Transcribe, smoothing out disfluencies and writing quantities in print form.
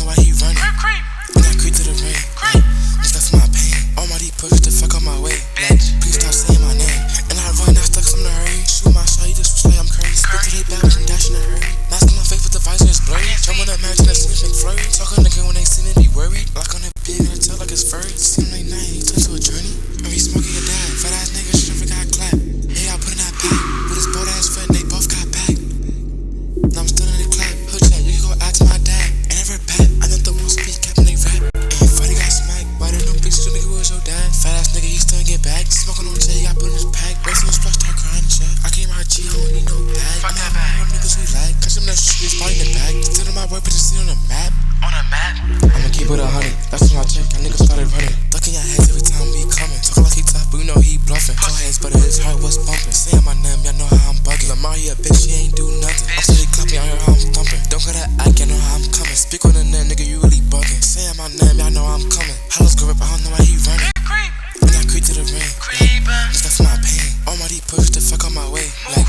know why he running. And I creep to the ring. Nigga for my pain. All my D push the fuck out my way. Like, please stop saying my name. And I run, I stuck some in a hurry. Shoot my shot, you just switch like I'm Curry. Spit to they back with some dash in a hurry. Mask on my face with the visor is blurry. Jump on the match and I see me flurry. Talking again when they see me be worried. Lock on the pig and I tell like it's furry. Seem like night, he turned to a journey. And he smoking your dad. Fat ass nigga shit never got clapped. Hey, I put in that pack. With his bold ass friend, they both got packed. Now I'm still in the clap. Hood chat, you can go ask my dad. And never pat. I know the one speak cap and they rap. And Friday got smacked. Why the new bitch nigga was your dad? Fat ass nigga, he still ain't get back. Smoking on J, I put in his pack. Racing his splash, start crying check. I came out G, I don't need no bag. Fuck that I'm bag. out niggas we like. Cause them that shit is in the bag. Still in my work, but it's still on the map. On a map. I'ma keep it 100. That's when I check, y'all niggas started running. Ducking your heads every time we coming. Talking like he tough, but you know he bluffing. Tall heads, but his heart was bumping. Saying my name, y'all know how I'm bugging. Lamar, he a bitch, he ain't do nothing. I'm steady clapping, y'all hear how I'm thumping. Don't gotta act, y'all know how I'm coming. Speak on the net, nigga, you really bugging. Saying my name, y'all know I'm coming. Hollows go up, I don't know why he running. And I creep to the ring. Like, nigga for my pain. All my D push the fuck out my way. Like,